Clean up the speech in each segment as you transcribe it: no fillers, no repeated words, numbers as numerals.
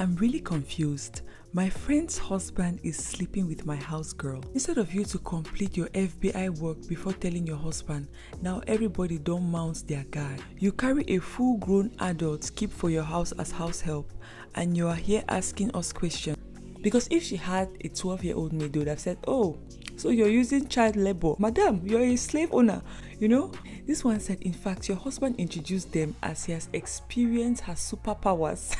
I'm really confused. My friend's husband is sleeping with my house girl. Instead of you to complete your FBI work before telling your husband, now everybody don't mount their guard. You carry a full-grown adult keep for your house as house help, and you are here asking us questions. Because if she had a 12-year-old maid, they would have said, oh, so you're using child labor. Madam, you're a slave owner. This one said, in fact, your husband introduced them as he has experienced her superpowers.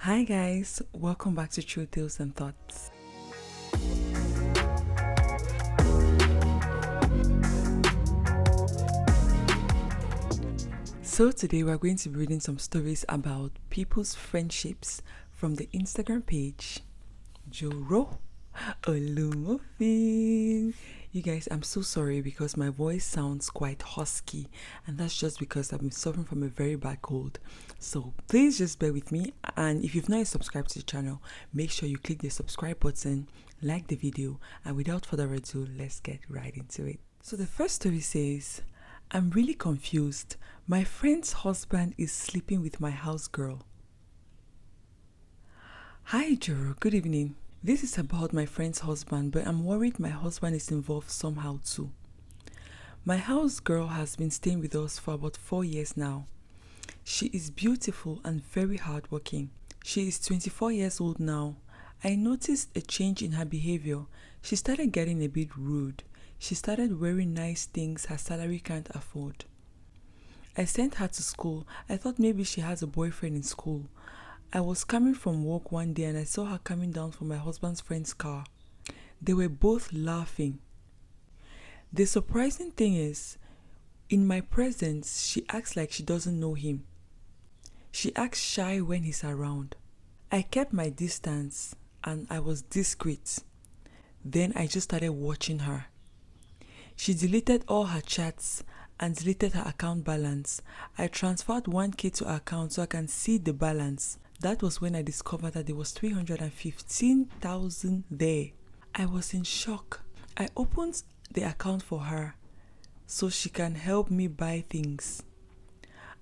Hi guys, welcome back to True Tales and Thoughts. So today we're going to be reading some stories about people's friendships from the Instagram page Joro Olumofin. You guys, I'm so sorry because my voice sounds quite husky, and that's just because I've been suffering from a very bad cold. So please just bear with me, and if you've not yet subscribed to the channel, make sure you click the subscribe button, like the video, and without further ado, let's get right into it. So the first story says, I'm really confused. My friend's husband is sleeping with my house girl. Hi Joro, good evening. This is about my friend's husband, but I'm worried my husband is involved somehow too. My house girl has been staying with us for about 4 years now. She is beautiful and very hardworking. She is 24 years old now. I noticed a change in her behavior. She started getting a bit rude. She started wearing nice things her salary can't afford. I sent her to school. I thought maybe she has a boyfriend in school. I was coming from work one day and I saw her coming down from my husband's friend's car. They were both laughing. The surprising thing is, in my presence, she acts like she doesn't know him. She acts shy when he's around. I kept my distance and I was discreet. Then I just started watching her. She deleted all her chats and deleted her account balance. I transferred 1K to her account so I can see the balance. That was when I discovered that there was 315,000 there. I was in shock. I opened the account for her so she can help me buy things.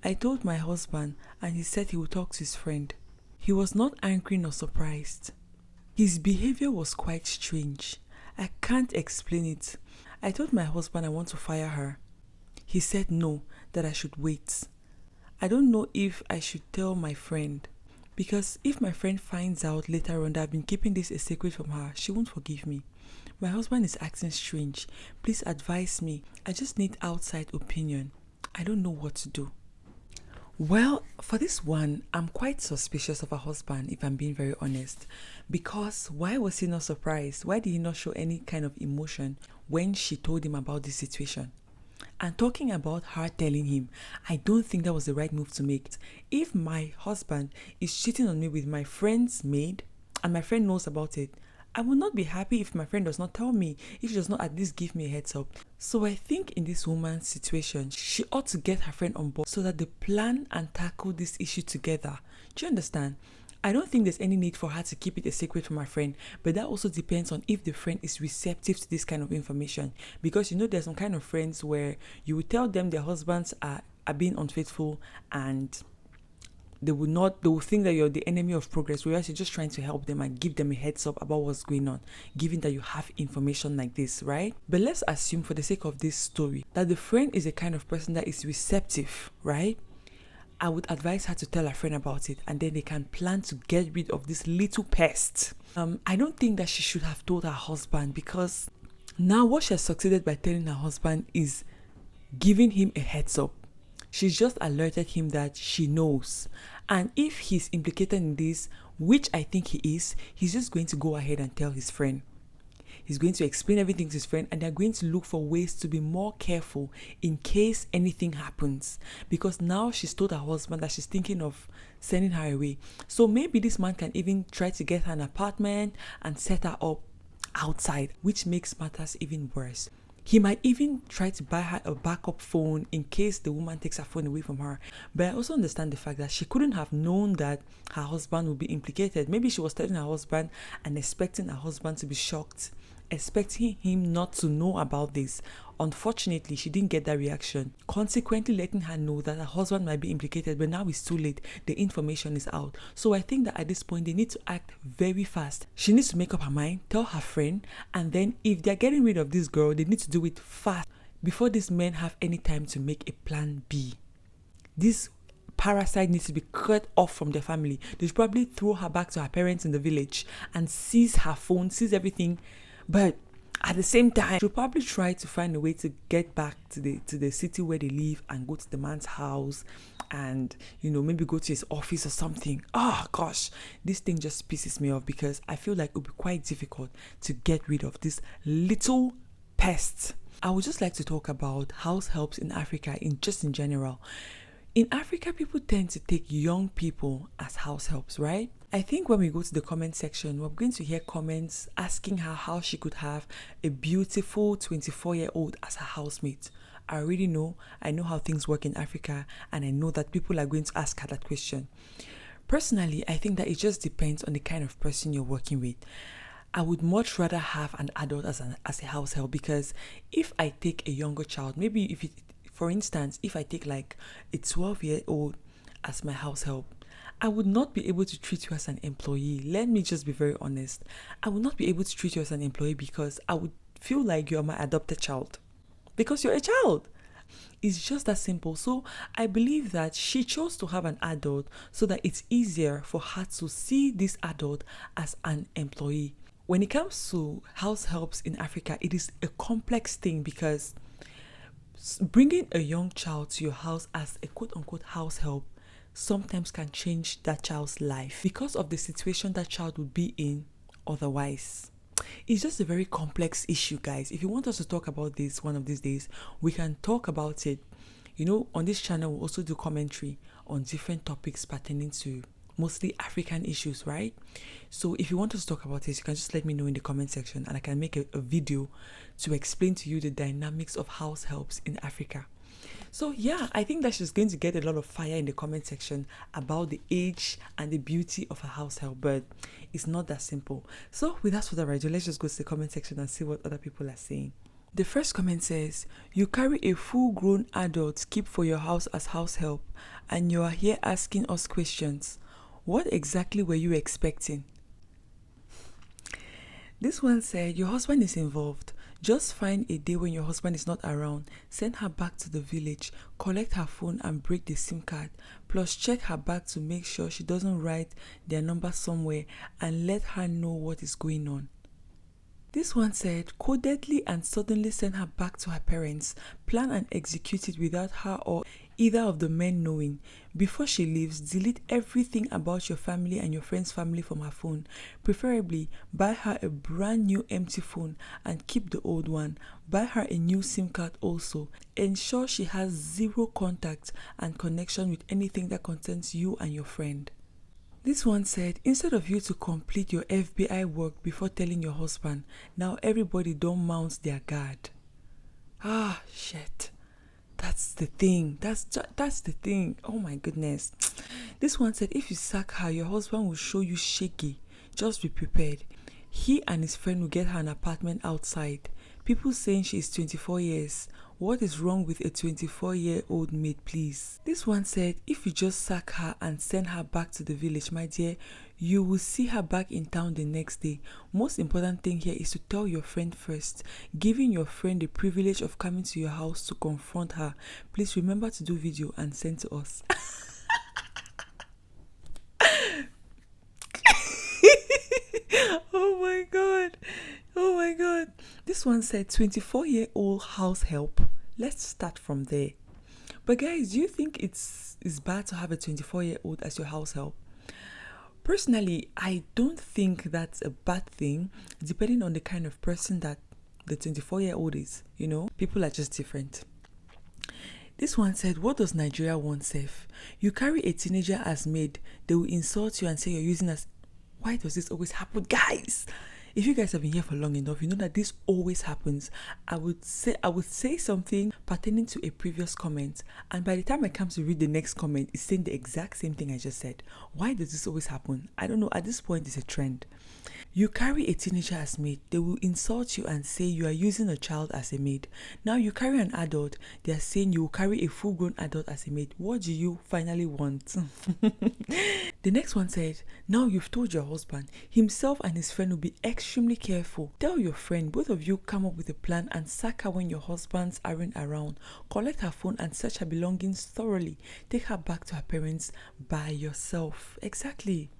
I told my husband and he said he would talk to his friend. He was not angry nor surprised. His behavior was quite strange. I can't explain it. I told my husband I want to fire her. He said no, that I should wait. I don't know if I should tell my friend. Because if my friend finds out later on that I've been keeping this a secret from her, she won't forgive me. My husband is acting strange. Please advise me. I just need outside opinion. I don't know what to do. Well, for this one, I'm quite suspicious of her husband, if I'm being very honest. Because why was he not surprised? Why did he not show any kind of emotion when she told him about this situation? And talking about her telling him, I don't think that was the right move to make. If my husband is cheating on me with my friend's maid and my friend knows about it, I will not be happy if my friend does not tell me, if she does not at least give me a heads up. So I think in this woman's situation, she ought to get her friend on board so that they plan and tackle this issue together. Do you understand? I don't think there's any need for her to keep it a secret from her friend, but that also depends on if the friend is receptive to this kind of information. Because there's some kind of friends where you will tell them their husbands are being unfaithful and they will think that you're the enemy of progress, whereas you're just trying to help them and give them a heads up about what's going on, given that you have information like this, right? But let's assume for the sake of this story that the friend is a kind of person that is receptive, right? I would advise her to tell her friend about it, and then they can plan to get rid of this little pest. I don't think that she should have told her husband, because now what she has succeeded by telling her husband is giving him a heads up. She's just alerted him that she knows. And if he's implicated in this, which I think he is, he's just going to go ahead and tell his friend. He's going to explain everything to his friend, and they're going to look for ways to be more careful in case anything happens. Because now she's told her husband that she's thinking of sending her away. So maybe this man can even try to get her an apartment and set her up outside, which makes matters even worse. He might even try to buy her a backup phone in case the woman takes her phone away from her. But I also understand the fact that she couldn't have known that her husband would be implicated. Maybe she was telling her husband and expecting her husband to be shocked expecting him not to know about this. Unfortunately, she didn't get that reaction, consequently letting her know that her husband might be implicated, but now it's too late. The information is out. So I think that at this point, they need to act very fast. She needs to make up her mind, tell her friend, and then if they're getting rid of this girl, they need to do it fast before these men have any time to make a plan B. This parasite needs to be cut off from their family. They should probably throw her back to her parents in the village and seize her phone, seize everything. But at the same time, she'll probably try to find a way to get back to the city where they live and go to the man's house and, maybe go to his office or something. Oh gosh, this thing just pisses me off because I feel like it would be quite difficult to get rid of this little pest. I would just like to talk about house helps in Africa in general. In Africa, people tend to take young people as house helps, right? I think when we go to the comment section, we're going to hear comments asking her how she could have a beautiful 24-year-old as her housemate. I already know. I know how things work in Africa, and I know that people are going to ask her that question. Personally, I think that it just depends on the kind of person you're working with. I would much rather have an adult as a house help, because if I take a younger child, maybe for instance, if I take like a 12-year-old as my house help, I would not be able to treat you as an employee. Let me just be very honest. I would not be able to treat you as an employee because I would feel like you're my adopted child. Because you're a child. It's just that simple. So I believe that she chose to have an adult so that it's easier for her to see this adult as an employee. When it comes to house helps in Africa, it is a complex thing because bringing a young child to your house as a quote-unquote house help sometimes can change that child's life because of the situation that child would be in otherwise. It's just a very complex issue, guys. If you want us to talk about this one of these days, we can talk about it. On this channel, we'll also do commentary on different topics pertaining to mostly African issues, right? So if you want us to talk about this, you can just let me know in the comment section and I can make a video to explain to you the dynamics of house helps in Africa. So yeah, I think that she's going to get a lot of fire in the comment section about the age and the beauty of a house help, but it's not that simple. So without further ado, let's just go to the comment section and see what other people are saying. The first comment says, you carry a full-grown adult keep for your house as house help and you are here asking us questions. What exactly were you expecting? This one said, your husband is involved. Just find a day when your husband is not around, send her back to the village, collect her phone and break the SIM card, plus check her bag to make sure she doesn't write their number somewhere and let her know what is going on. This one said, codedly and suddenly send her back to her parents, plan and execute it without her or either of the men knowing. Before she leaves, delete everything about your family and your friend's family from her phone. Preferably, buy her a brand new empty phone and keep the old one. Buy her a new SIM card also. Ensure she has zero contact and connection with anything that concerns you and your friend. This one said, instead of you to complete your FBI work before telling your husband, now everybody don't mount their guard. Ah, shit. That's the thing. That's the thing. Oh my goodness. This one said, if you sack her, your husband will show you shaky. Just be prepared. He and his friend will get her an apartment outside. People saying she is 24 years. What is wrong with a 24-year-old maid, please? This one said, if you just sack her and send her back to the village, my dear, you will see her back in town the next day. Most important thing here is to tell your friend first, giving your friend the privilege of coming to your house to confront her. Please remember to do video and send to us. Oh my god. Oh my god. This one said 24-year-old house help. Let's start from there. But guys, do you think it's bad to have a 24-year-old as your house help? Personally, I don't think that's a bad thing, depending on the kind of person that the 24-year-old is. People are just different. This one said, what does Nigeria want, safe? You carry a teenager as maid, they will insult you and say you're using as... Why does this always happen, guys? If you guys have been here for long enough, you know that this always happens. I would say something pertaining to a previous comment, and by the time I come to read the next comment, it's saying the exact same thing I just said. Why does this always happen? I don't know. At this point, it's a trend. You carry a teenager as maid, they will insult you and say you are using a child as a maid. Now you carry an adult, they are saying you will carry a full-grown adult as a maid. What do you finally want? The next one said, now you've told your husband, himself and his friend will be extremely careful. Tell your friend, both of you come up with a plan and sack her when your husbands aren't around. Collect her phone and search her belongings thoroughly. Take her back to her parents by yourself. Exactly.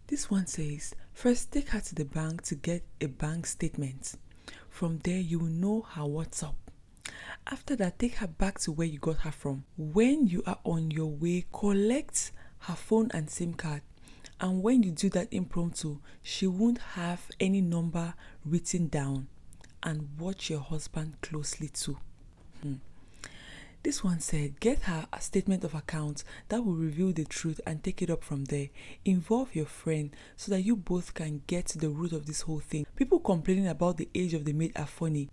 This one says, first take her to the bank to get a bank statement. From there, you will know her what's up. After that, take her back to where you got her from. When you are on your way, collect her phone and SIM card. And when you do that impromptu, she won't have any number written down. And watch your husband closely too. This one said, get her a statement of account that will reveal the truth and take it up from there. Involve your friend so that you both can get to the root of this whole thing. People complaining about the age of the maid are funny.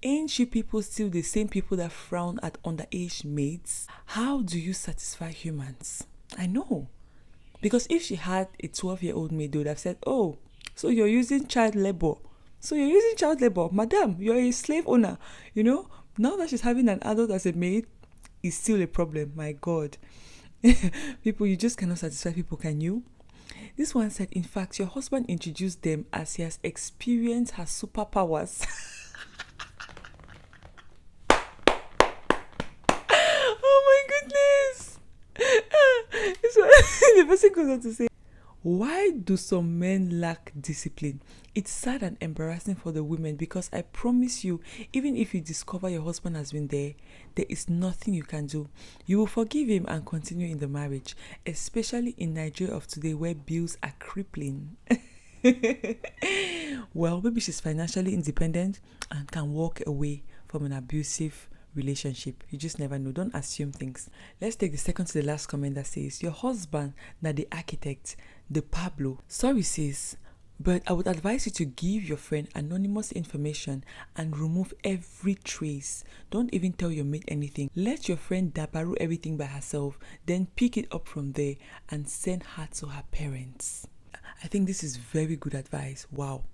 Ain't you people still the same people that frown at underage maids? How do you satisfy humans? I know. Because if she had a 12-year-old maid, they would have said, oh, so you're using child labor. Madam, you're a slave owner, Now that she's having an adult as a maid, it's still a problem. My God. People, you just cannot satisfy people, can you? This one said, in fact, your husband introduced them as he has experienced her superpowers. Oh my goodness. The person goes on to say, why do some men lack discipline? It's sad and embarrassing for the women because I promise you, even if you discover your husband has been there is nothing you can do. You will forgive him and continue in the marriage, especially in Nigeria of today where bills are crippling. Well, maybe she's financially independent and can walk away from an abusive relationship. You just never know. Don't assume things. Let's take the second to the last comment that says, your husband, not the architect, the Pablo. Sorry sis, but I would advise you to give your friend anonymous information and remove every trace. Don't even tell your mate anything. Let your friend dabaru everything by herself, then pick it up from there and send her to her parents. I think this is very good advice. Wow.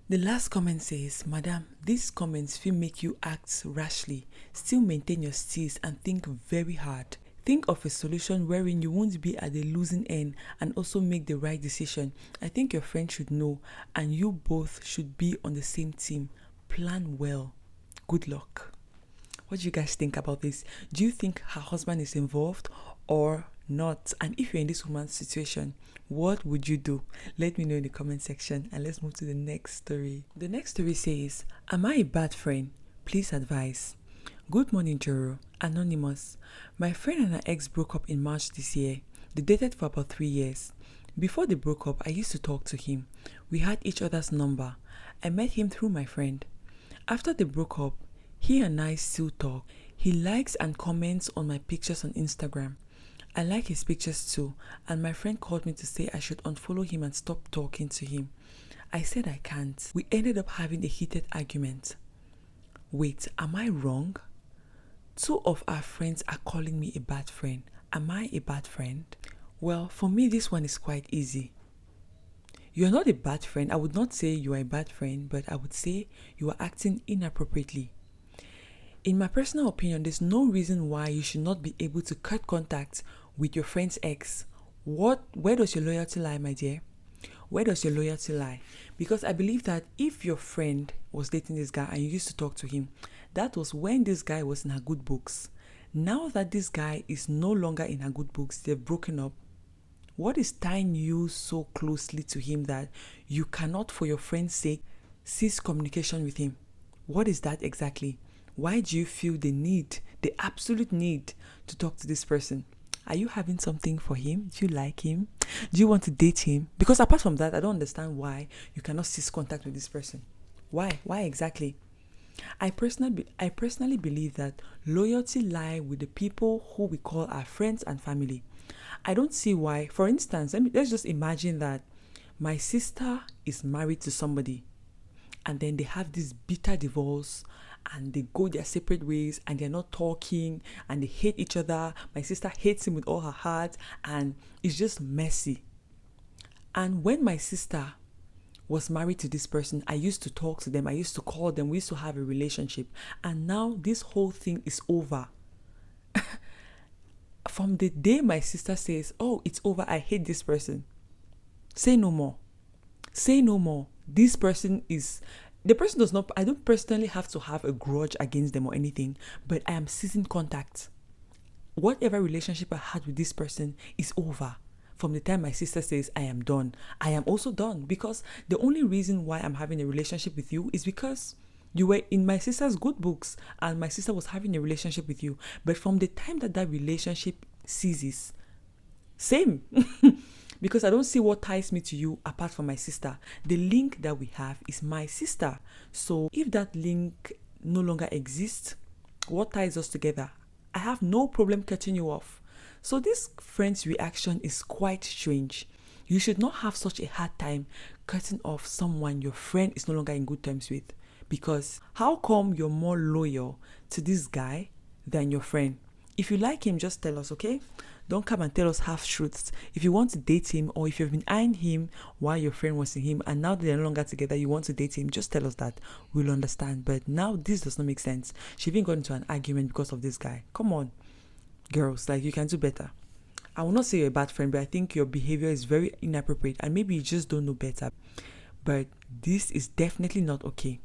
The last comment says, Madam, these comments will make you act rashly. Still maintain your steeze and think very hard. Think of a solution wherein you won't be at the losing end and also make the right decision. I think your friend should know and you both should be on the same team. Plan well. Good luck. What do you guys think about this? Do you think her husband is involved or not? And if you're in this woman's situation, what would you do? Let me know in the comment section and let's move to the next story. The next story says, am I a bad friend? Please advise. Good morning, Joro. Anonymous. My friend and her ex broke up in March this year. They dated for about 3 years. Before they broke up, I used to talk to him. We had each other's number. I met him through my friend. After they broke up, he and I still talk. He likes and comments on my pictures on Instagram. I like his pictures too, and my friend called me to say I should unfollow him and stop talking to him. I said I can't. We ended up having a heated argument. Wait, am I wrong? 2 of our friends are calling me a bad friend. Am I a bad friend? Well, for me, this one is quite easy. You are not a bad friend. I would not say you are a bad friend, but I would say you are acting inappropriately. In my personal opinion, there's no reason why you should not be able to cut contact with your friend's ex. Where does your loyalty lie, my dear? Where does your loyalty lie? Because I believe that if your friend was dating this guy and you used to talk to him, that was when this guy was in her good books. Now that this guy is no longer in her good books, they've broken up. What is tying you so closely to him that you cannot, for your friend's sake, cease communication with him? What is that exactly? Why do you feel the absolute need to talk to this person? Are you having something for him? Do you like him? Do you want to date him? Because apart from that, I don't understand why you cannot cease contact with this person. Why? Why exactly? I personally believe that loyalty lies with the people who we call our friends and family. I don't see why. For instance, let's just imagine that my sister is married to somebody. and then they have this bitter divorce and they go their separate ways and they're not talking and they hate each other. My sister hates him with all her heart and it's just messy. And when my sister was married to this person, I used to talk to them, I used to call them, we used to have a relationship. And now this whole thing is over. From the day my sister says, oh, it's over, I hate this person, say no more. Say no more. This person is, the person does not, I don't personally have to have a grudge against them or anything, but I am ceasing contact. Whatever relationship I had with this person is over. From the time my sister says I am done, I am also done, because the only reason why I'm having a relationship with you is because you were in my sister's good books and my sister was having a relationship with you. But from the time that that relationship ceases, same. Because I don't see what ties me to you apart from my sister. The link that we have is my sister. So if that link no longer exists, what ties us together? I have no problem cutting you off. So this friend's reaction is quite strange. You should not have such a hard time cutting off someone your friend is no longer in good terms with. Because how come you're more loyal to this guy than your friend? If you like him, just tell us, okay? Don't come and tell us half-truths. If you want to date him, or if you've been eyeing him while your friend was in him and now they're no longer together, you want to date him, just tell us that. We'll understand. But now this does not make sense. She even got into an argument because of this guy. Come on, girls, like, you can do better. I will not say you're a bad friend, but I think your behavior is very inappropriate and maybe you just don't know better. But this is definitely not okay.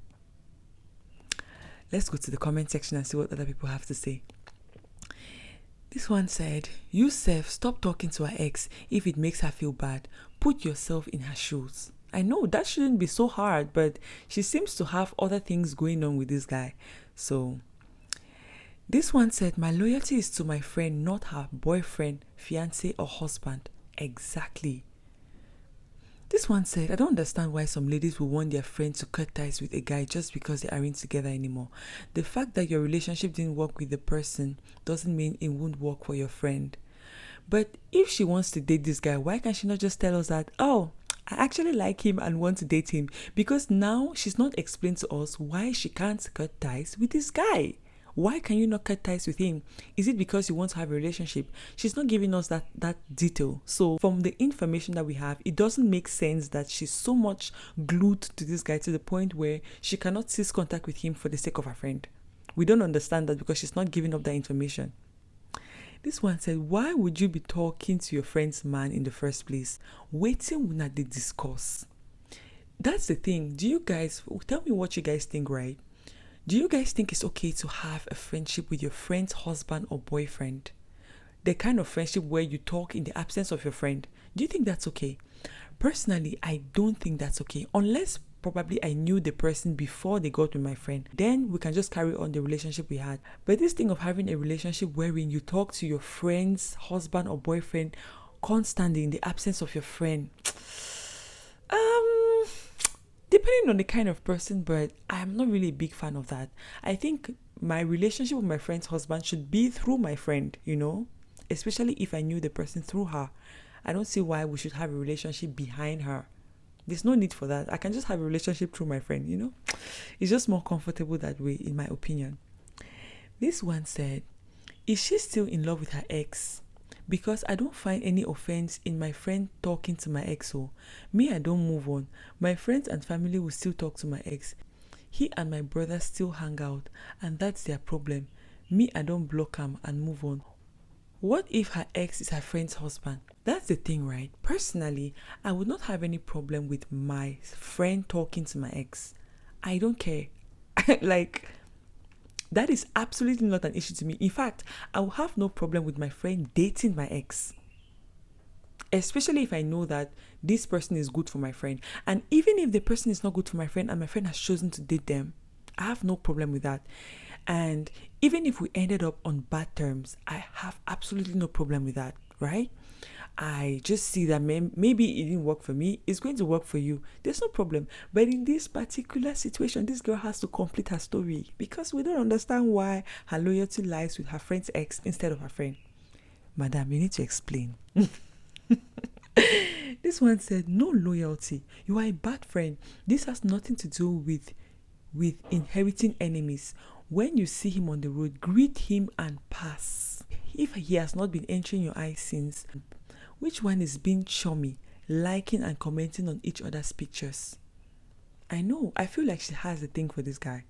Let's go to the comment section and see what other people have to say. This one said, you self, stop talking to her ex if it makes her feel bad. Put yourself in her shoes. I know that shouldn't be so hard, but she seems to have other things going on with this guy. So this one said, my loyalty is to my friend, not her boyfriend, fiance, or husband. Exactly. This one said, I don't understand why some ladies will want their friend to cut ties with a guy just because they aren't together anymore. The fact that your relationship didn't work with the person doesn't mean it won't work for your friend. But if she wants to date this guy, why can't she not just tell us that, oh, I actually like him and want to date him? Because now she's not explained to us why she can't cut ties with this guy. Why can you not cut ties with him? Is it because you want to have a relationship? She's not giving us that detail. So from the information that we have, it doesn't make sense that she's so much glued to this guy to the point where she cannot cease contact with him for the sake of her friend. We don't understand that because she's not giving up that information. This one said, why would you be talking to your friend's man in the first place? Waiting when they discuss. That's the thing. Do you guys, tell me what you guys think, right? Do you guys think it's okay to have a friendship with your friend's husband or boyfriend? The kind of friendship where you talk in the absence of your friend. Do you think that's okay? Personally, I don't think that's okay. Unless probably I knew the person before they got with my friend. Then we can just carry on the relationship we had. But this thing of having a relationship wherein you talk to your friend's husband or boyfriend constantly in the absence of your friend. Depending on the kind of person, but I'm not really a big fan of that. I think my relationship with my friend's husband should be through my friend, especially if I knew the person through her. I don't see why we should have a relationship behind her. There's no need for that. I can just have a relationship through my friend, It's just more comfortable that way, in my opinion. This one said, is she still in love with her ex? Because I don't find any offense in my friend talking to my ex. Me, I don't move on. My friends and family will still talk to my ex. He and my brother still hang out, and that's their problem. Me, I don't block him and move on. What if her ex is her friend's husband? That's the thing, right? Personally, I would not have any problem with my friend talking to my ex. I don't care. That is absolutely not an issue to me. In fact, I will have no problem with my friend dating my ex. Especially if I know that this person is good for my friend. And even if the person is not good for my friend and my friend has chosen to date them, I have no problem with that. And even if we ended up on bad terms, I have absolutely no problem with that, right? I just see that maybe it didn't work for me. It's going to work for you. There's no problem. But in this particular situation, this girl has to complete her story because we don't understand why her loyalty lies with her friend's ex instead of her friend. Madam, you need to explain. This This one said, no loyalty. You are a bad friend. This has nothing to do with inheriting enemies. When you see him on the road, greet him and pass. If he has not been entering your eyes since, which one is being chummy, liking and commenting on each other's pictures? I know, I feel like she has a thing for this guy.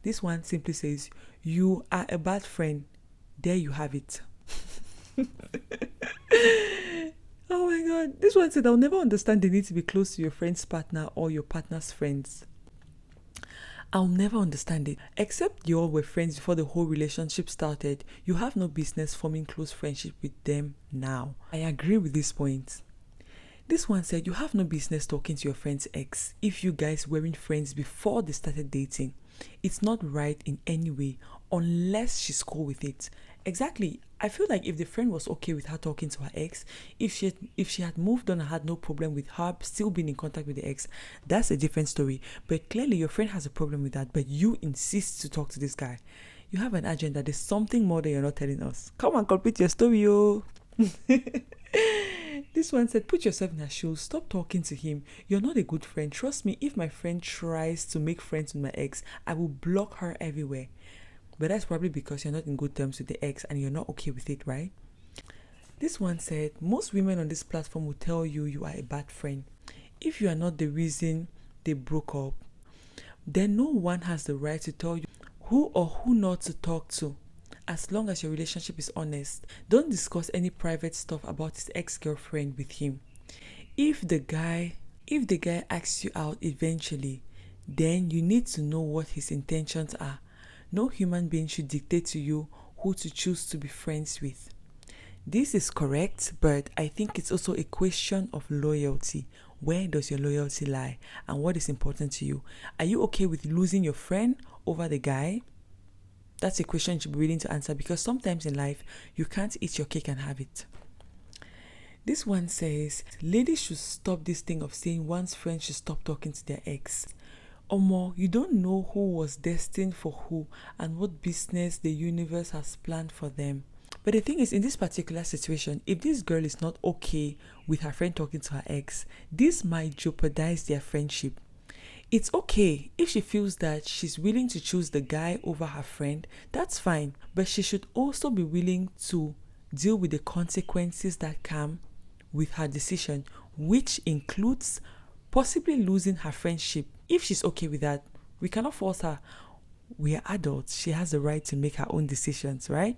This one simply says, you are a bad friend. There you have it. Oh my God. This one said, I'll never understand the need to be close to your friend's partner or your partner's friends. I'll never understand it. Except you all were friends before the whole relationship started, you have no business forming close friendship with them now. I agree with this point. This one said, you have no business talking to your friend's ex if you guys weren't friends before they started dating. It's not right in any way unless she's cool with it. Exactly. I feel like if the friend was okay with her talking to her ex, if she had moved on and had no problem with her still being in contact with the ex, that's a different story. But clearly your friend has a problem with that, but you insist to talk to this guy. You have an agenda. There's something more that you're not telling us. Come on, complete your story, yo. This one said, put yourself in her shoes. Stop talking to him. You're not a good friend. Trust me, if my friend tries to make friends with my ex, I will block her everywhere. But that's probably because you're not in good terms with the ex and you're not okay with it, right? This one said, most women on this platform will tell you you are a bad friend. If you are not the reason they broke up, then no one has the right to tell you who or who not to talk to. As long as your relationship is honest, don't discuss any private stuff about his ex-girlfriend with him. If the guy asks you out eventually, then you need to know what his intentions are. No human being should dictate to you who to choose to be friends with. This is correct, but I think it's also a question of loyalty. Where does your loyalty lie? And what is important to you? Are you okay with losing your friend over the guy? That's a question you should be willing to answer, because sometimes in life, you can't eat your cake and have it. This one says, ladies should stop this thing of saying one's friends should stop talking to their ex. Omo, you don't know who was destined for who and what business the universe has planned for them. But the thing is, in this particular situation, if this girl is not okay with her friend talking to her ex, this might jeopardize their friendship. It's okay if she feels that she's willing to choose the guy over her friend, that's fine. But she should also be willing to deal with the consequences that come with her decision, which includes possibly losing her friendship. If she's okay with that, we cannot force her. We are adults. She has the right to make her own decisions, right?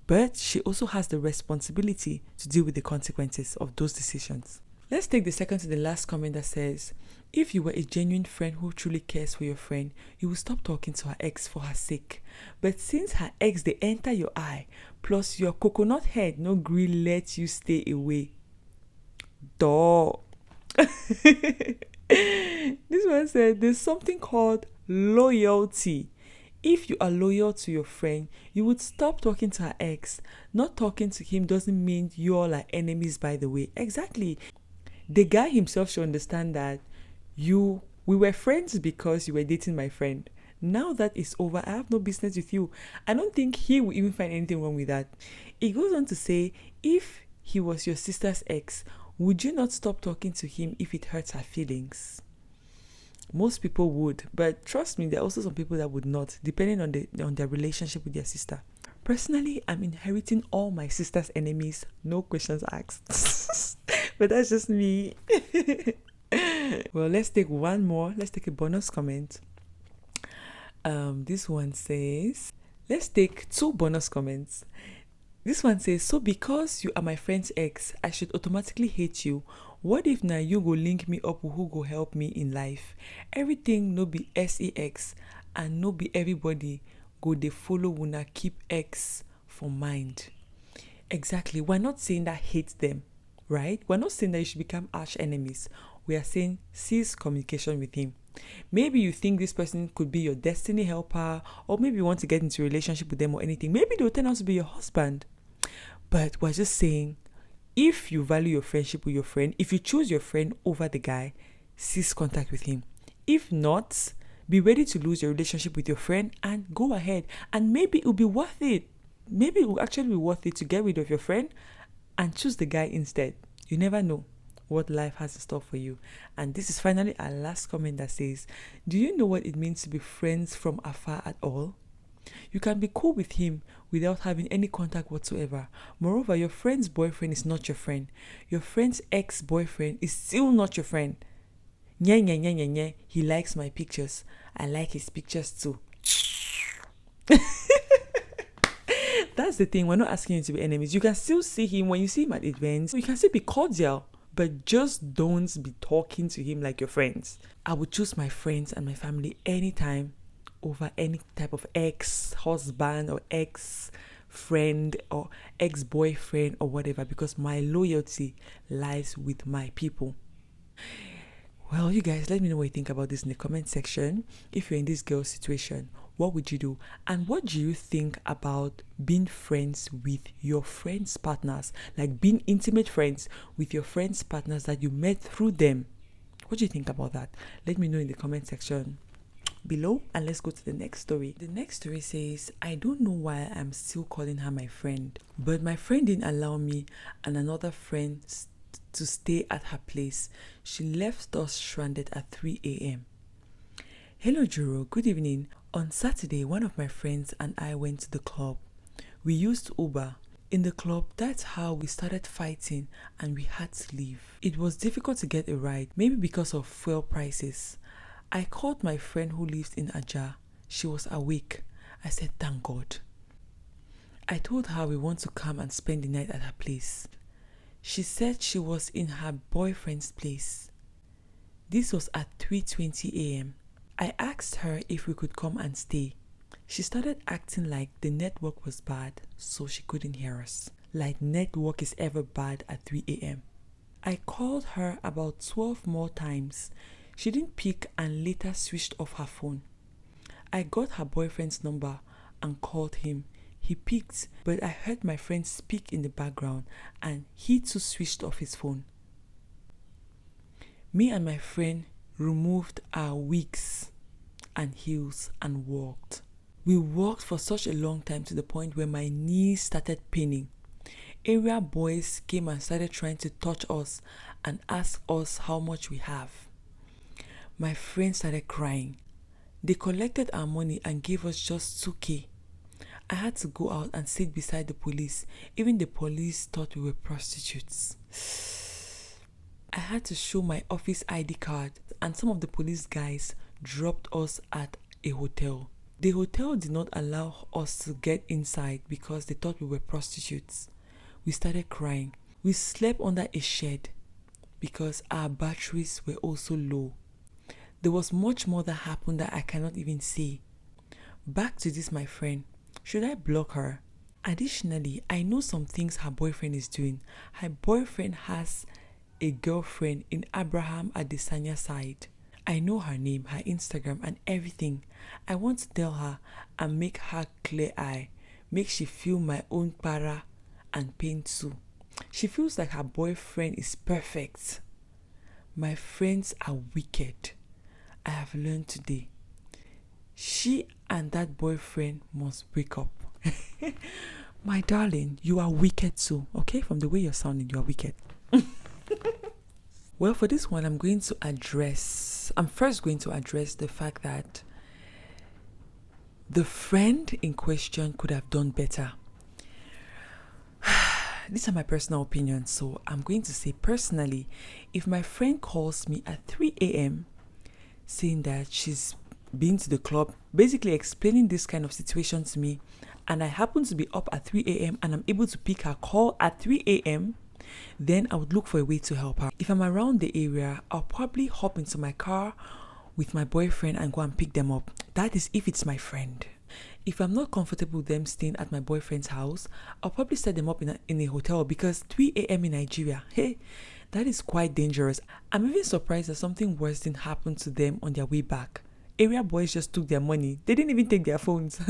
But she also has the responsibility to deal with the consequences of those decisions. Let's take the second to the last comment that says, if you were a genuine friend who truly cares for your friend, you will stop talking to her ex for her sake. But since her ex, they enter your eye, plus your coconut head no gree let you stay away. Duh. This one said, there's something called loyalty. If you are loyal to your friend, you would stop talking to her ex. Not talking to him doesn't mean you all are enemies, by the way. Exactly. The guy himself should understand that we were friends because you were dating my friend. Now that it's over, I have no business with you. I don't think he will even find anything wrong with that. It goes on to say, if he was your sister's ex, would you not stop talking to him if it hurts her feelings? Most people would, but trust me, there are also some people that would not, depending on their relationship with their sister. Personally, I'm inheriting all my sister's enemies, no questions asked. But that's just me. Well, let's take one more. Let's take a bonus comment. This one says, let's take two bonus comments. This one says, so because you are my friend's ex, I should automatically hate you. What if now you go link me up with who go help me in life? Everything no be sex and no be everybody go dey follow una keep X for mind. Exactly. We're not saying that hate them, right? We're not saying that you should become arch enemies. We are saying cease communication with him. Maybe you think this person could be your destiny helper, or maybe you want to get into a relationship with them or anything. Maybe they'll turn out to be your husband. But we're just saying, if you value your friendship with your friend, if you choose your friend over the guy, cease contact with him. If not, be ready to lose your relationship with your friend and go ahead. And maybe it will be worth it. Maybe it will actually be worth it to get rid of your friend and choose the guy instead. You never know. what life has in store for you. And this is finally our last comment that says, do you know what it means to be friends from afar at all? You can be cool with him without having any contact whatsoever. Moreover, your friend's boyfriend is not your friend. Your friend's ex-boyfriend is still not your friend. Nye, nye, nye, nye, nye. He likes my pictures. I like his pictures too. That's the thing. We're not asking you to be enemies. You can still see him when you see him at events. You can still be cordial, but just don't be talking to him like your friends. I would choose my friends and my family anytime over any type of ex-husband or ex-friend or ex-boyfriend or whatever, because my loyalty lies with my people. Well, you guys, let me know what you think about this in the comment section. If you're in this girl's situation, what would you do? And what do you think about being friends with your friends' partners? Like being intimate friends with your friends' partners that you met through them. What do you think about that? Let me know in the comment section below, and let's go to the next story. The next story says, I don't know why I'm still calling her my friend, but my friend didn't allow me and another friend to stay at her place. She left us stranded at 3 a.m. Hello, Juro. Good evening. On Saturday, one of my friends and I went to the club. We used Uber. In the club, that's how we started fighting and we had to leave. It was difficult to get a ride, maybe because of fuel prices. I called my friend who lives in Aja. She was awake. I said, thank God. I told her we want to come and spend the night at her place. She said she was in her boyfriend's place. This was at 3:20 a.m. I asked her if we could come and stay. She started acting like the network was bad, so she couldn't hear us. Like network is ever bad at 3 a.m. I called her about 12 more times. She didn't pick and later switched off her phone. I got her boyfriend's number and called him. He picked, but I heard my friend speak in the background and he too switched off his phone. Me and my friend removed our wigs and heels and walked. We walked for such a long time to the point where my knees started paining. Area boys came and started trying to touch us and ask us how much we have. My friend started crying. They collected our money and gave us just 2K. I had to go out and sit beside the police. Even the police thought we were prostitutes. I had to show my office ID card, and some of the police guys dropped us at a hotel. The hotel did not allow us to get inside because they thought we were prostitutes. We started crying. We slept under a shed because our batteries were also low. There was much more that happened that I cannot even say. Back to this, my friend. Should I block her? Additionally, I know some things her boyfriend is doing. Her boyfriend has a girlfriend in Abraham Adesanya side. I know her name, her Instagram, and everything. I want to tell her and make her clear eye. Make she feel my own para and pain too. She feels like her boyfriend is perfect. My friends are wicked. I have learned today. She and that boyfriend must break up. My darling, you are wicked too, okay? From the way you're sounding, you are wicked. Well, for this one, I'm first going to address the fact that the friend in question could have done better. These are my personal opinions, so I'm going to say personally, if my friend calls me at 3 a.m. saying that she's been to the club, basically explaining this kind of situation to me, and I happen to be up at 3 a.m. and I'm able to pick her call at 3 a.m., then I would look for a way to help her. If I'm around the area, I'll probably hop into my car with my boyfriend and go and pick them up. That is if it's my friend. If I'm not comfortable with them staying at my boyfriend's house, I'll probably set them up in a hotel, because 3 a.m. in Nigeria, hey, that is quite dangerous. I'm even surprised that something worse didn't happen to them on their way back. Area boys just took their money. They didn't even take their phones.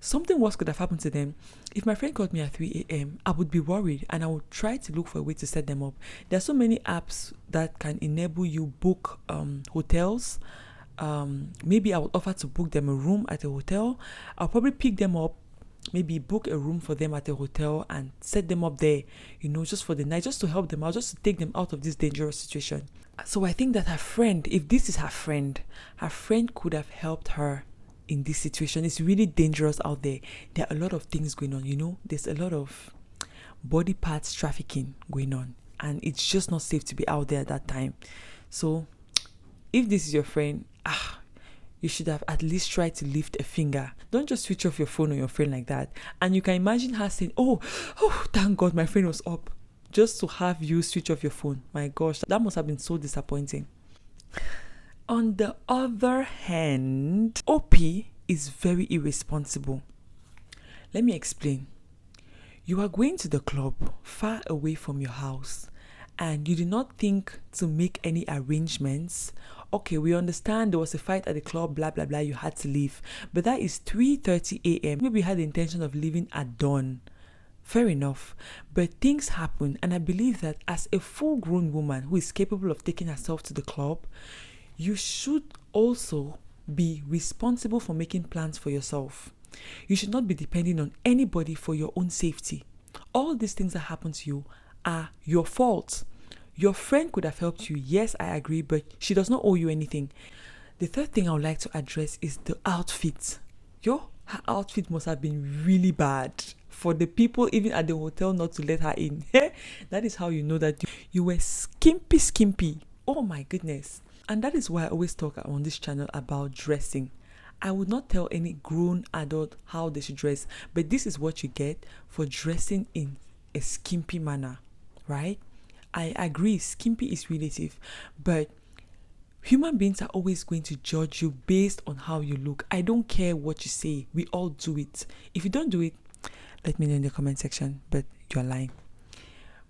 Something worse could have happened to them. If my friend called me at 3 a.m., I would be worried and I would try to look for a way to set them up. There are so many apps that can enable you book hotels. Maybe I would offer to book them a room at a hotel. I'll probably pick them up, maybe book a room for them at a hotel and set them up there, just for the night, just to help them out, just to take them out of this dangerous situation. So I think that her friend, if this is her friend could have helped her in this situation. It's really dangerous out there. There are a lot of things going on, there's a lot of body parts trafficking going on, and it's just not safe to be out there at that time. So if this is your friend, you should have at least tried to lift a finger. Don't just switch off your phone on your friend like that. And you can imagine her saying, oh, thank God my friend was up, just to have you switch off your phone. My gosh, that must have been so disappointing. On the other hand, OP is very irresponsible. Let me explain. You are going to the club far away from your house, and you did not think to make any arrangements. Okay, we understand there was a fight at the club, blah, blah, blah, you had to leave. But that is 3:30 a.m. Maybe you had the intention of leaving at dawn. Fair enough. But things happen, and I believe that as a full-grown woman who is capable of taking herself to the club, you should also be responsible for making plans for yourself. You should not be depending on anybody for your own safety. All these things that happen to you are your fault. Your friend could have helped you, yes, I agree, but she does not owe you anything. The third thing I would like to address is the outfit. Her outfit must have been really bad for the people even at the hotel not to let her in. That is how you know that you were skimpy. Oh my goodness. And that is why I always talk on this channel about dressing. I would not tell any grown adult how they should dress, but this is what you get for dressing in a skimpy manner, right? I agree, skimpy is relative, but human beings are always going to judge you based on how you look. I don't care what you say. We all do it. If you don't do it, let me know in the comment section, but you're lying.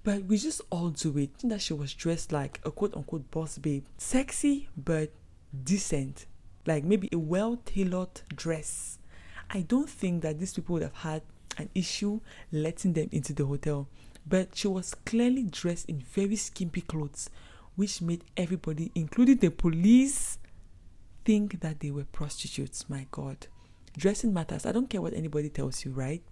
But we just all do it. That she was dressed like a quote-unquote boss babe. Sexy, but decent. Like maybe a well-tailored dress. I don't think that these people would have had an issue letting them into the hotel. But she was clearly dressed in very skimpy clothes, which made everybody, including the police, think that they were prostitutes. My God. Dressing matters. I don't care what anybody tells you, right?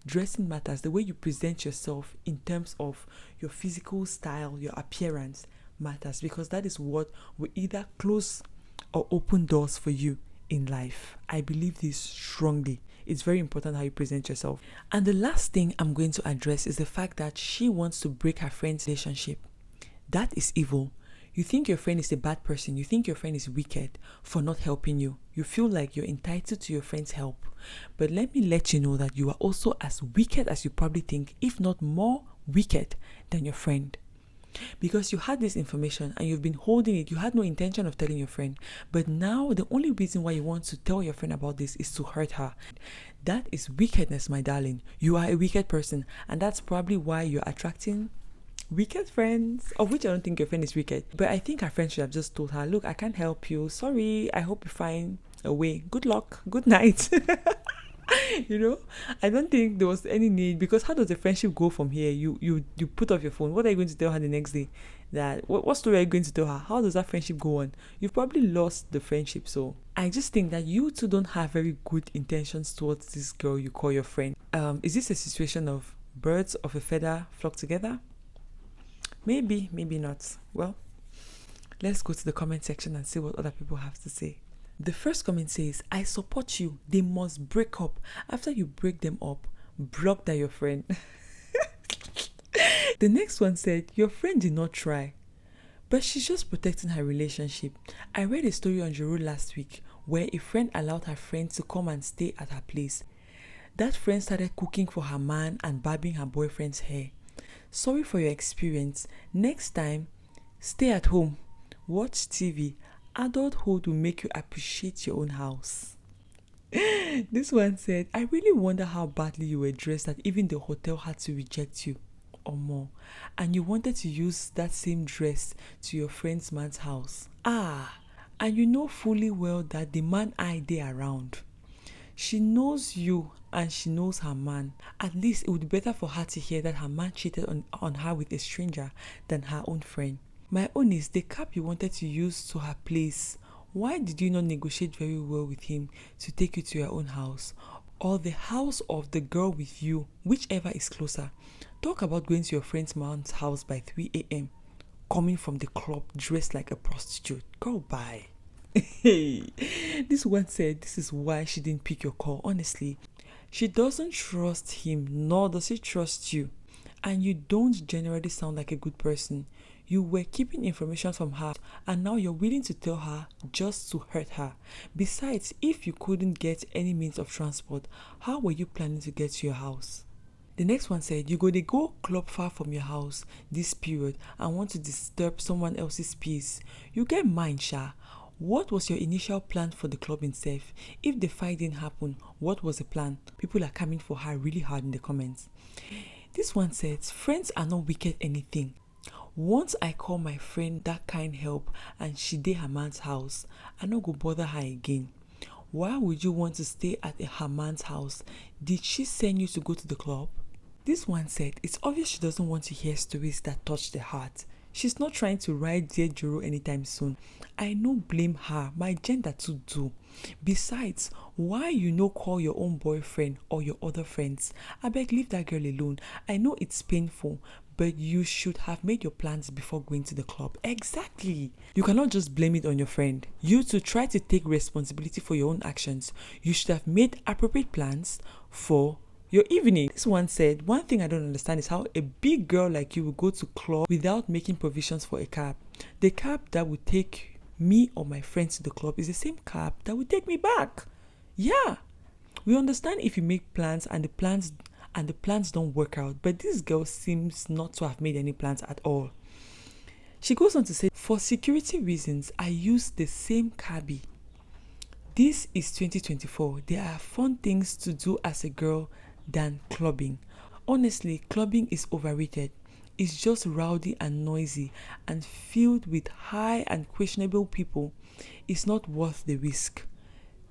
Dressing matters. The way you present yourself in terms of your physical style, your appearance matters, because that is what will either close or open doors for you in life. I believe this strongly. It's very important how you present yourself. And the last thing I'm going to address is the fact that she wants to break her friend's relationship. That is evil. You think your friend is a bad person. You think your friend is wicked for not helping you. You feel like you're entitled to your friend's help. But let me let you know that you are also as wicked as you probably think, if not more wicked than your friend. Because you had this information and you've been holding it. You had no intention of telling your friend. But now the only reason why you want to tell your friend about this is to hurt her. That is wickedness, my darling. You are a wicked person. And that's probably why you're attracting wicked friends, of which I don't think your friend is wicked. But I think her friend should have just told her, look, I can't help you. Sorry, I hope you find a way. Good luck. Good night. I don't think there was any need, because how does the friendship go from here? You put off your phone. What are you going to tell her the next day? What story are you going to tell her? How does that friendship go on? You've probably lost the friendship. So I just think that you two don't have very good intentions towards this girl you call your friend. Is this a situation of birds of a feather flock together? Maybe not. Well, let's go to the comment section and see what other people have to say. The first comment says, I support you. They must break up. After you break them up, block that your friend. The next one said, your friend did not try, but she's just protecting her relationship. I read a story on Juru last week where a friend allowed her friend to come and stay at her place. That friend started cooking for her man and barbing her boyfriend's hair. Sorry for your experience. Next time, stay at home, watch TV. Adulthood will make you appreciate your own house. This one said, I really wonder how badly you were dressed that even the hotel had to reject you or more. And you wanted to use that same dress to your friend's man's house. And you know fully well that the man eyed there around. She knows you and she knows her man. At least it would be better for her to hear that her man cheated on her with a stranger than her own friend. My own is the cap you wanted to use to her place. Why did you not negotiate very well with him to take you to your own house? or the house of the girl with you, whichever is closer. Talk about going to your friend's mom's house by 3 a.m., coming from the club dressed like a prostitute. Girl, bye. Hey, this one said this is why she didn't pick your call. Honestly, she doesn't trust him, nor does he trust you. And you don't generally sound like a good person. You were keeping information from her, and now you're willing to tell her just to hurt her. Besides, if you couldn't get any means of transport, how were you planning to get to your house? The next one said, you go club far from your house this period and want to disturb someone else's peace. You get mine, Sha. What was your initial plan for the club itself? If the fight didn't happen, what was the plan? People are coming for her really hard in the comments. This one says, friends are not wicked anything. Once I call my friend that kind help and she dey her man's house, I no go bother her again. Why would you want to stay at her man's house? Did she send you to go to the club? This one said, it's obvious she doesn't want to hear stories that touch the heart. She's not trying to ride Dear Joro anytime soon. I no blame her, my gender too do. Besides, why you no call your own boyfriend or your other friends? I beg, leave that girl alone. I know it's painful, but you should have made your plans before going to the club. Exactly. You cannot just blame it on your friend. You to try to take responsibility for your own actions. You should have made appropriate plans for your evening. This one said, one thing I don't understand is how a big girl like you will go to club without making provisions for a cab. The cab that would take me or my friends to the club is the same cab that would take me back. Yeah. We understand if you make plans and the plans don't work out, but this girl seems not to have made any plans at all. She goes on to say, for security reasons, I use the same cabbie. This is 2024. There are fun things to do as a girl than clubbing. Honestly, clubbing is overrated. It's just rowdy and noisy and filled with high and questionable people. It's not worth the risk.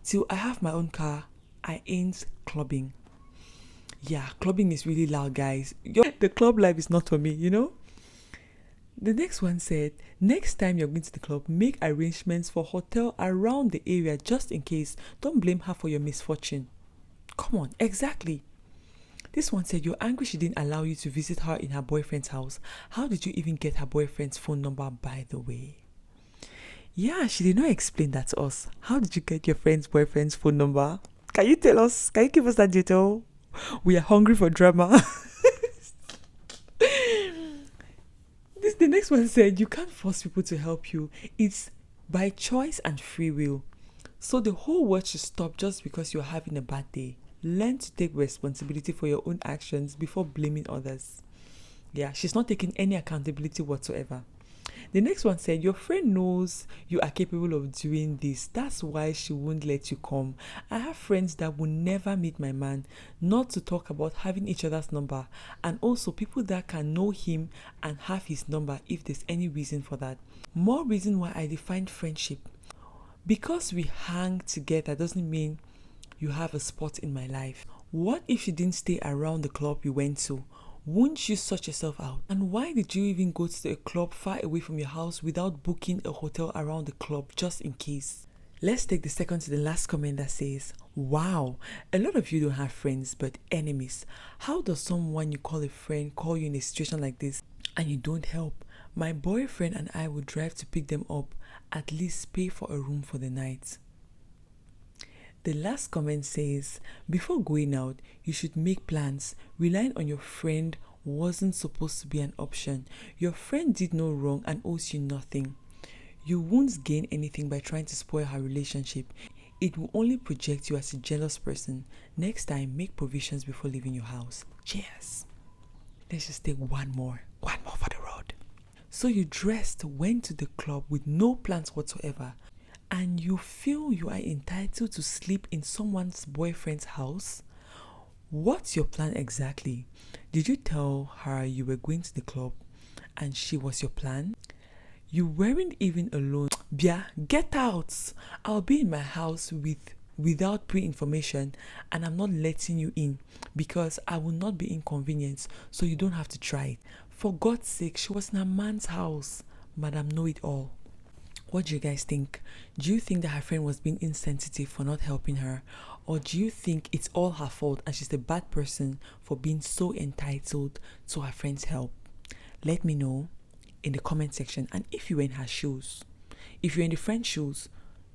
Till I have my own car, I ain't clubbing. Yeah, clubbing is really loud, guys. The club life is not for me, you know? The next one said, next time you're going to the club, make arrangements for hotel around the area just in case. Don't blame her for your misfortune. Come on, exactly. This one said, you're angry she didn't allow you to visit her in her boyfriend's house. How did you even get her boyfriend's phone number, by the way? Yeah, she did not explain that to us. How did you get your friend's boyfriend's phone number? Can you tell us? Can you give us that detail? We are hungry for drama. The next one said, you can't force people to help you. It's by choice and free will. So the whole world should stop just because you're having a bad day. Learn to take responsibility for your own actions before blaming others. Yeah, she's not taking any accountability whatsoever. The next one said, your friend knows you are capable of doing this. That's why she won't let you come. I have friends that will never meet my man, not to talk about having each other's number, and also people that can know him and have his number if there's any reason for that. More reason why I define friendship. Because we hang together doesn't mean you have a spot in my life. What if she didn't stay around the club you went to? Won't you sort yourself out? And why did you even go to a club far away from your house without booking a hotel around the club just in case? Let's take the second to the last comment that says, wow, a lot of you don't have friends but enemies. How does someone you call a friend call you in a situation like this and you don't help? My boyfriend and I would drive to pick them up, at least pay for a room for the night. The last comment says, before going out, you should make plans. Relying on your friend wasn't supposed to be an option. Your friend did no wrong and owes you nothing. You won't gain anything by trying to spoil her relationship. It will only project you as a jealous person. Next time, make provisions before leaving your house. Cheers. Let's just take one more for the road. So you dressed, went to the club with no plans whatsoever, and you feel you are entitled to sleep in someone's boyfriend's house? What's your plan exactly? Did you tell her you were going to the club and she was your plan? You weren't even alone. Bia, get out! I'll be in my house without pre-information and I'm not letting you in because I will not be inconvenienced, so you don't have to try it. For God's sake, she was in her man's house. Madam Know-It-All. What do you guys think? Do you think that her friend was being insensitive for not helping her? Or do you think it's all her fault and she's a bad person for being so entitled to her friend's help? Let me know in the comment section. And if you were in her shoes, if you're in the friend's shoes,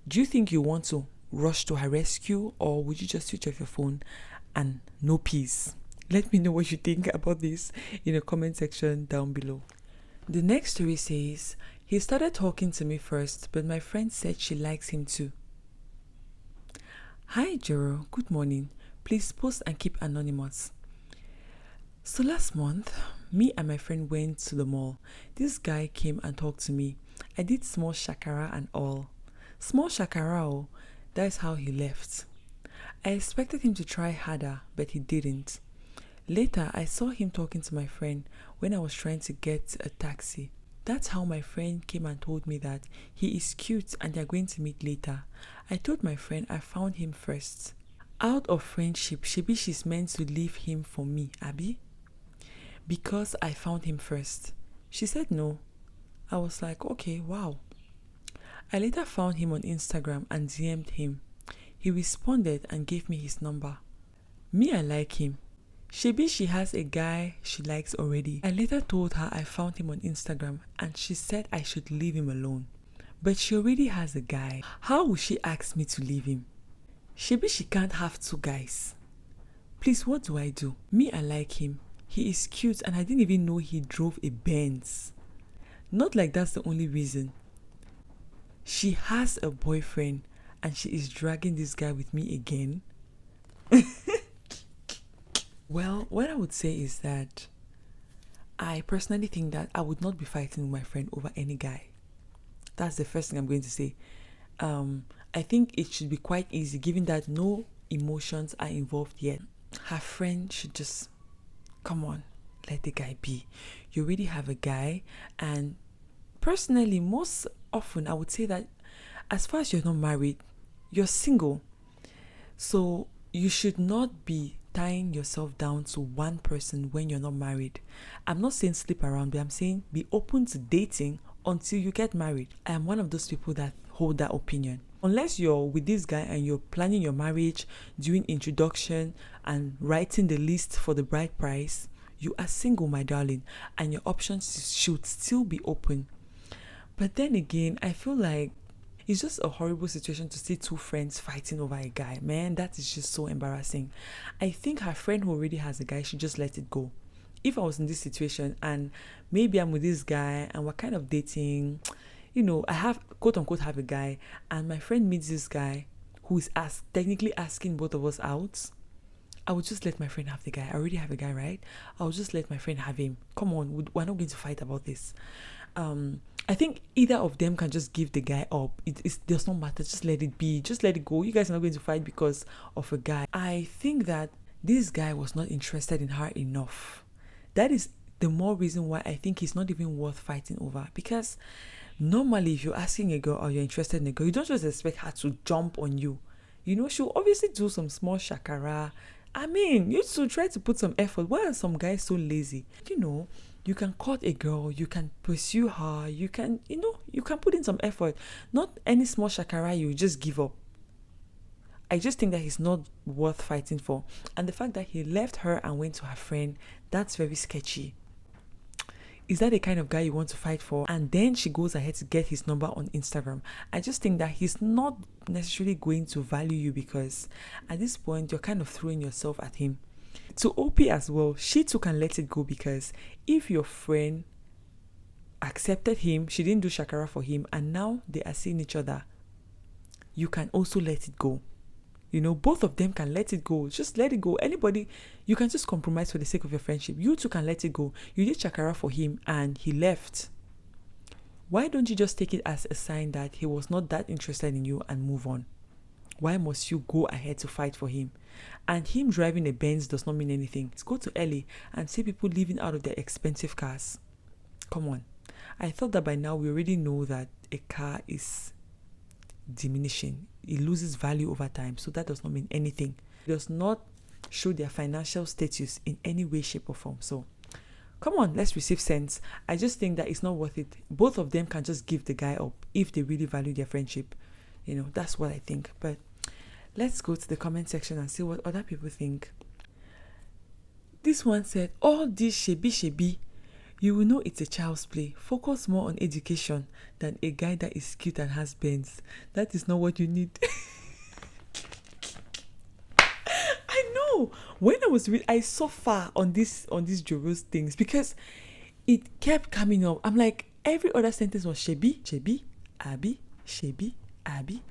do you think you want to rush to her rescue, or would you just switch off your phone and no peace? Let me know what you think about this in the comment section down below. The next story says, he started talking to me first, but my friend said she likes him too. Hi Jero, good morning. Please post and keep anonymous. So last month, me and my friend went to the mall. This guy came and talked to me. I did small shakara and all. Small shakara, oh, that's how he left. I expected him to try harder, but he didn't. Later, I saw him talking to my friend when I was trying to get a taxi. That's how my friend came and told me that he is cute and they're going to meet later. I told my friend I found him first. Out of friendship, she's meant to leave him for me, Abby? Because I found him first. She said no. I was like, okay, wow. I later found him on Instagram and DM'd him. He responded and gave me his number. Me, I like him. She has a guy she likes already. I later told her I found him on Instagram and she said I should leave him alone. But she already has a guy. How would she ask me to leave him? She can't have two guys. Please, what do I do? Me, I like him. He is cute and I didn't even know he drove a Benz. Not like that's the only reason. She has a boyfriend and she is dragging this guy with me again. Well, what I would say is that I personally think that I would not be fighting with my friend over any guy. That's the first thing I'm going to say. I think it should be quite easy given that no emotions are involved yet. Her friend should just, come on, let the guy be. You already have a guy, and personally, most often I would say that as far as you're not married, you're single. So you should not be tying yourself down to one person when you're not married. I'm not saying sleep around, but I'm saying be open to dating until you get married. I am one of those people that hold that opinion. Unless you're with this guy and you're planning your marriage, doing introduction and writing the list for the bride price, you are single, my darling, and your options should still be open. But then again, I feel like it's just a horrible situation to see two friends fighting over a guy. Man, that is just so embarrassing. I think her friend who already has a guy should just let it go. If I was in this situation and maybe I'm with this guy and we're kind of dating, I have, quote unquote, have a guy, and my friend meets this guy who is technically asking both of us out, I would just let my friend have the guy. I already have a guy, right? I would just let my friend have him. Come on, we're not going to fight about this. I think either of them can just give the guy up. It does not matter. Just let it be. Just let it go. You guys are not going to fight because of a guy. I think that this guy was not interested in her enough. That is the more reason why I think it's not even worth fighting over. Because normally if you're asking a girl or you're interested in a girl, you don't just expect her to jump on you. She'll obviously do some small shakara. I mean, you should try to put some effort. Why are some guys so lazy? You can court a girl, you can pursue her, you can put in some effort. Not any small shakara you just give up. I just think that he's not worth fighting for. And the fact that he left her and went to her friend, that's very sketchy. Is that the kind of guy you want to fight for? And then she goes ahead to get his number on Instagram. I just think that he's not necessarily going to value you because at this point, you're kind of throwing yourself at him. To OP as well, she too can let it go because if your friend accepted him, she didn't do shakara for him, and now they are seeing each other, you can also let it go. Both of them can let it go. Just let it go. Anybody, you can just compromise for the sake of your friendship. You two can let it go. You did shakara for him and he left. Why don't you just take it as a sign that he was not that interested in you and move on? Why must you go ahead to fight for him? And him driving a Benz does not mean anything. Let's go to LA and see people living out of their expensive cars. Come on. I thought that by now we already know that a car is diminishing. It loses value over time. So that does not mean anything. It does not show their financial status in any way, shape or form. So Come on, let's receive sense. I just think that it's not worth it. Both of them can just give the guy up if they really value their friendship. That's what I think. But let's go to the comment section and see what other people think. This one said, all this shebi, you will know it's a child's play. Focus more on education than a guy that is cute and has bands. That is not what you need. I know. When I was I saw far on these Joros things because it kept coming up. I'm like, every other sentence was shebi, abi, shebi, abi,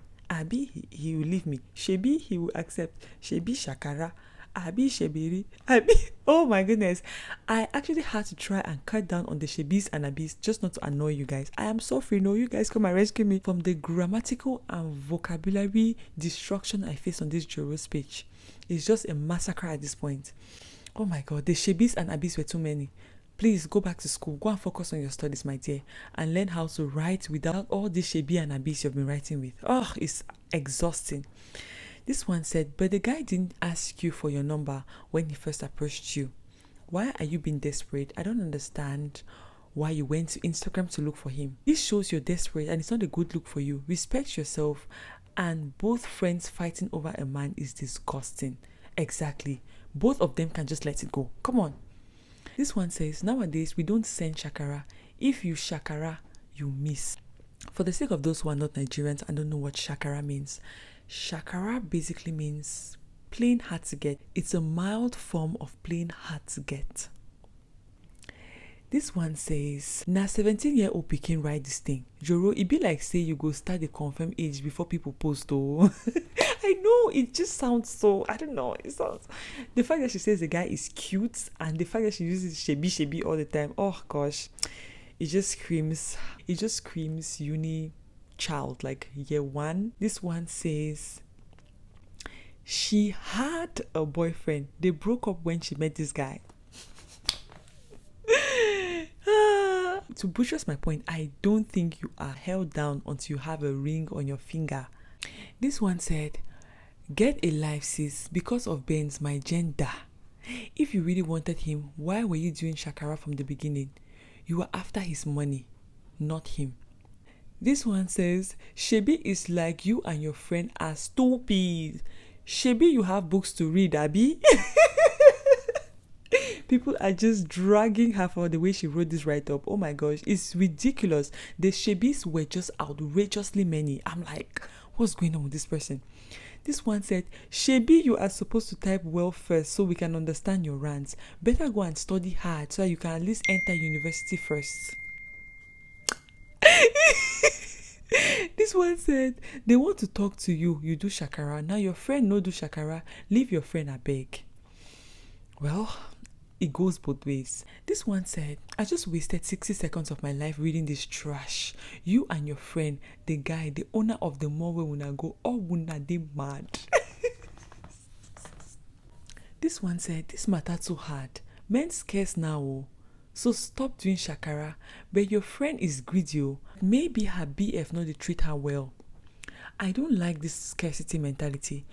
he will leave me. Shebi, he will accept. Shebi, shakara. Abi, shebiri. Abi. Oh my goodness. I actually had to try and cut down on the shebis and abis just not to annoy you guys. I am suffering. No, you guys come and rescue me from the grammatical and vocabulary destruction I face on this Joros page. It's just a massacre at this point. Oh my God. The shebis and abis were too many. Please go back to school. Go and focus on your studies, my dear, and learn how to write without all this shebi and abis you've been writing with. Oh, it's exhausting. This one said, but the guy didn't ask you for your number when he first approached you. Why are you being desperate? I don't understand why you went to Instagram to look for him. This shows you're desperate and it's not a good look for you. Respect yourself. And both friends fighting over a man is disgusting. Exactly. Both of them can just let it go. Come on. This one says, nowadays we don't send shakara. If you shakara, you miss. For the sake of those who are not Nigerians and don't know what shakara means, shakara basically means playing hard to get. It's a mild form of playing hard to get. This one says, na 17-year-old pikin write this thing. Joro, it be like say you go start the confirm age before people post though. I know, it just sounds so, I don't know, it sounds, the fact that she says the guy is cute and the fact that she uses shebi all the time, oh gosh, it just screams uni child, like year one. This one says, she had a boyfriend. They broke up when she met this guy. To buttress my point, I don't think you are held down until you have a ring on your finger. This one said, get a life, sis. Because of Ben's my gender. If you really wanted him, why were you doing shakara from the beginning? You were after his money, not him. This one says, shebi is like you and your friend are stupid. Shebi, you have books to read, Abi. People are just dragging her for the way she wrote this write-up. Oh my gosh, it's ridiculous. The shebis were just outrageously many. I'm like, what's going on with this person? This one said, shebi, you are supposed to type well first so we can understand your rants. Better go and study hard so that you can at least enter university first. This one said, they want to talk to you. You do shakara. Now your friend no do shakara. Leave your friend abeg. Well, it goes both ways. This one said, I just wasted 60 seconds of my life reading this trash. You and your friend, the guy, the owner of the mall where una go, all una dey mad. This one said, this matter too hard. Men scarce now, oh. So stop doing shakara. But your friend is greedy, oh. Maybe her BF not dey treat her well. I don't like this scarcity mentality.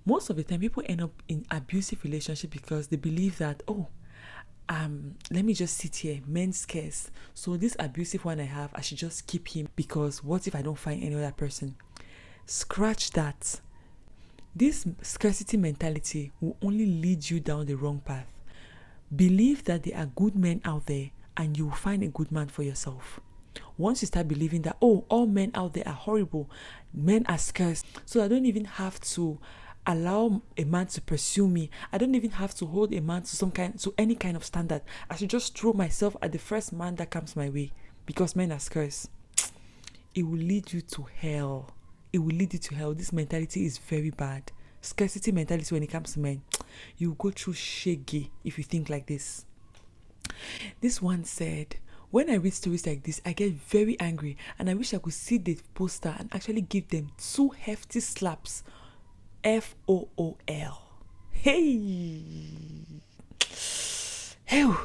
Most of the time, people end up in abusive relationship because they believe that, let me just sit here, men scarce. So this abusive one I have, I should just keep him because what if I don't find any other person? Scratch that. This scarcity mentality will only lead you down the wrong path. Believe that there are good men out there and you will find a good man for yourself. Once you start believing that, all men out there are horrible, men are scarce, so I don't even have to allow a man to pursue me. I don't even have to hold a man to any kind of standard. I should just throw myself at the first man that comes my way because men are scarce. It will lead you to hell. It will lead you to hell. This mentality is very bad. Scarcity mentality when it comes to men. You go through shaggy if you think like this. This one said, when I read stories like this, I get very angry and I wish I could see the poster and actually give them 2 hefty slaps. FOOL. Hey,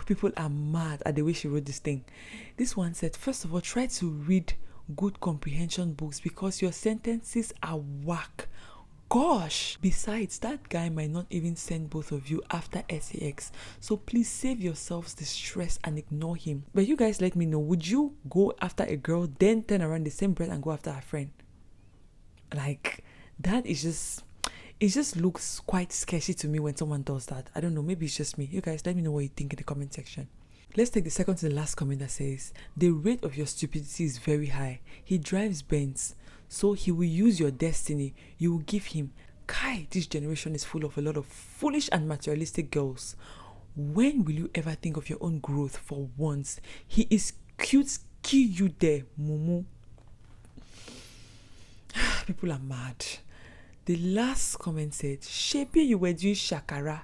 people are mad at the way she wrote this thing. This one said, first of all, try to read good comprehension books because your sentences are whack. gosh. Besides, that guy might not even send both of you after sex. So please save yourselves the stress and ignore him. But you guys let me know, would you go after a girl, then turn around the same breath and go after her friend? Like, that is just... it just looks quite sketchy to me when someone does that. I don't know, maybe it's just me. You guys let me know what you think in the comment section. Let's take the second to the last comment that says, the rate of your stupidity is very high. He drives Benz, so he will use your destiny. You will give him. Kai, this generation is full of a lot of foolish and materialistic girls. When will you ever think of your own growth for once? He is cute, kill you there, mumu. People are mad. The last comment said, Shebi you were doing shakara.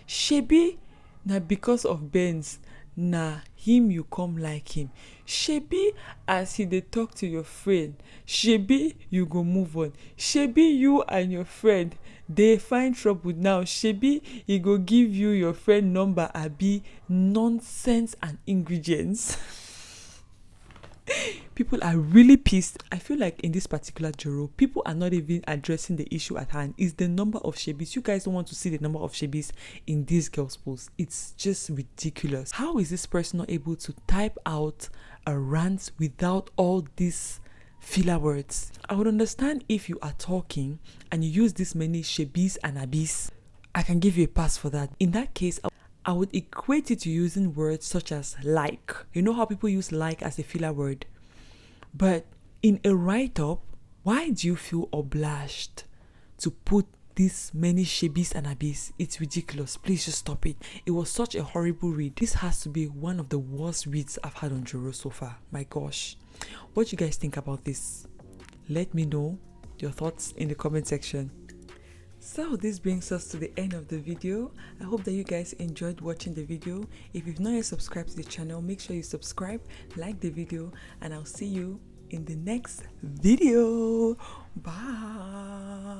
Shebi na because of Benz. Na him you come like him. Shebi as he dey talk to your friend. Shebi you go move on. Shebi you and your friend dey find trouble now. Shebi he go give you your friend number abi. Nonsense and ingredients. People are really pissed. I feel like in this particular Joro, people are not even addressing the issue at hand. It's the number of shebis. You guys don't want to see the number of shebis in these girls' posts. It's just ridiculous. How is this person not able to type out a rant without all these filler words? I would understand if you are talking and you use this many shebis and abis. I can give you a pass for that. In that case, I would equate it to using words such as like. You know how people use like as a filler word? But in a write-up, why do you feel obliged to put this many shebis and abis? It's ridiculous. Please just stop it. It was such a horrible read. This has to be one of the worst reads I've had on Joro so far. My gosh. What do you guys think about this? Let me know your thoughts in the comment section. So this brings us to the end of the video. I hope that you guys enjoyed watching the video. If you've not yet subscribed to the channel, make sure you subscribe, like the video, and I'll see you in the next video. Bye.